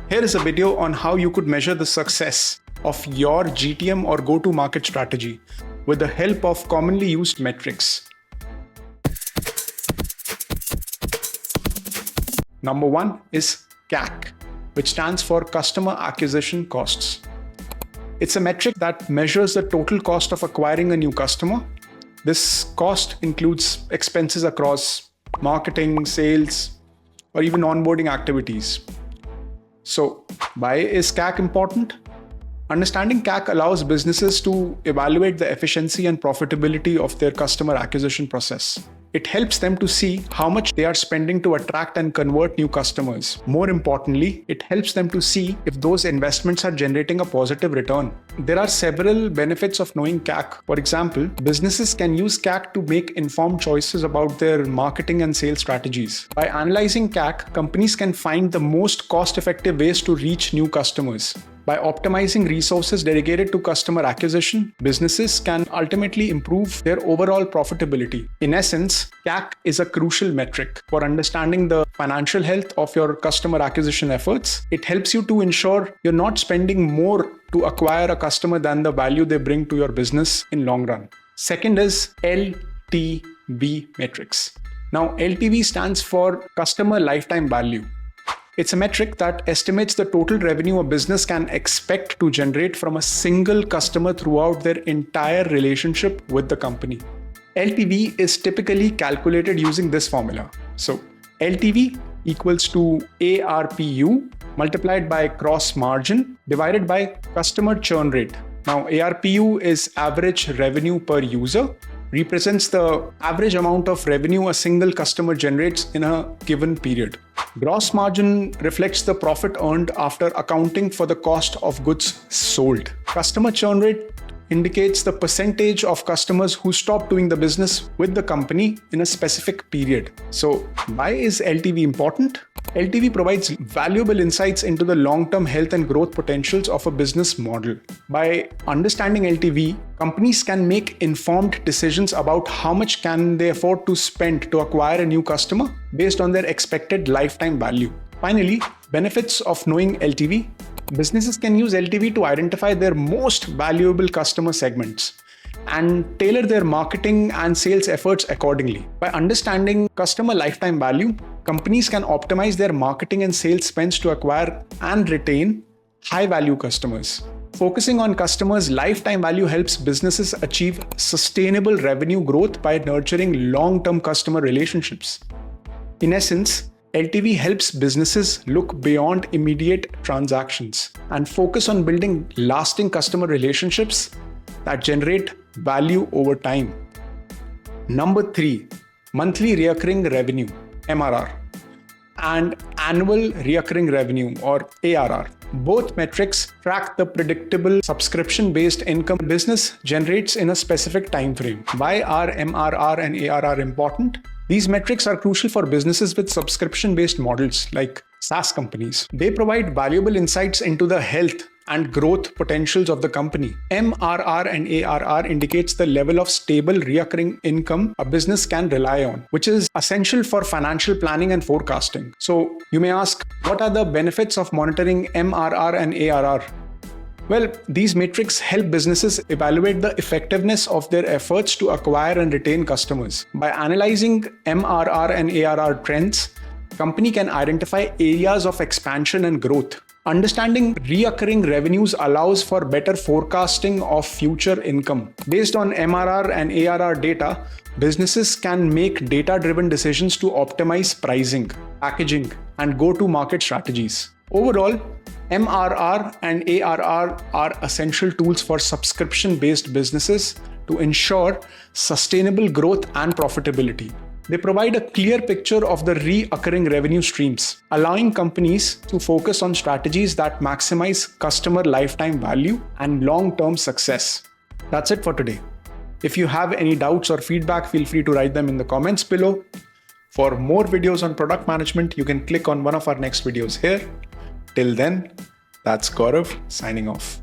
Here is a video on how you could measure the success of your GTM or go-to-market strategy with the help of commonly used metrics. Number one is CAC, which stands for Customer Acquisition Costs. It's a metric that measures the total cost of acquiring a new customer. This cost includes expenses across marketing, sales, or even onboarding activities. So, why is CAC important? Understanding CAC allows businesses to evaluate the efficiency and profitability of their customer acquisition process. It helps them to see how much they are spending to attract and convert new customers. More importantly, it helps them to see if those investments are generating a positive return. There are several benefits of knowing CAC. For example, businesses can use CAC to make informed choices about their marketing and sales strategies. By analyzing CAC, companies can find the most cost-effective ways to reach new customers. By optimizing resources dedicated to customer acquisition, businesses can ultimately improve their overall profitability. In essence, CAC is a crucial metric for understanding the financial health of your customer acquisition efforts. It helps you to ensure you're not spending more to acquire a customer than the value they bring to your business in long run. Second is LTV metrics. Now, LTV stands for Customer Lifetime Value. It's a metric that estimates the total revenue a business can expect to generate from a single customer throughout their entire relationship with the company. LTV is typically calculated using this formula. So, LTV equals to ARPU multiplied by gross margin divided by customer churn rate. Now, ARPU is average revenue per user, represents the average amount of revenue a single customer generates in a given period. Gross margin reflects the profit earned after accounting for the cost of goods sold. Customer churn rate indicates the percentage of customers who stop doing the business with the company in a specific period. So, why is LTV important? LTV provides valuable insights into the long-term health and growth potentials of a business model. By understanding LTV, companies can make informed decisions about how much can they afford to spend to acquire a new customer based on their expected lifetime value. Finally, benefits of knowing LTV. Businesses can use LTV to identify their most valuable customer segments and tailor their marketing and sales efforts accordingly. By understanding customer lifetime value, companies can optimize their marketing and sales spends to acquire and retain high-value customers. Focusing on customers' lifetime value helps businesses achieve sustainable revenue growth by nurturing long-term customer relationships. In essence, LTV helps businesses look beyond immediate transactions and focus on building lasting customer relationships that generate value over time. Number 3, monthly recurring revenue, MRR, and annual recurring revenue, or ARR. Both metrics track the predictable subscription-based income business generates in a specific time frame. Why are MRR and ARR important? These metrics are crucial for businesses with subscription-based models like SaaS companies. They provide valuable insights into the health and growth potentials of the company. MRR and ARR indicates the level of stable recurring income a business can rely on, which is essential for financial planning and forecasting. So you may ask, what are the benefits of monitoring MRR and ARR? Well, these metrics help businesses evaluate the effectiveness of their efforts to acquire and retain customers. By analyzing MRR and ARR trends, company can identify areas of expansion and growth. Understanding recurring revenues allows for better forecasting of future income. Based on MRR and ARR data, businesses can make data-driven decisions to optimize pricing, packaging, and go-to-market strategies. Overall, MRR and ARR are essential tools for subscription-based businesses to ensure sustainable growth and profitability. They provide a clear picture of the recurring revenue streams, allowing companies to focus on strategies that maximize customer lifetime value and long-term success. That's it for today. If you have any doubts or feedback, feel free to write them in the comments below. For more videos on product management, you can click on one of our next videos here. Till then, that's Gaurav signing off.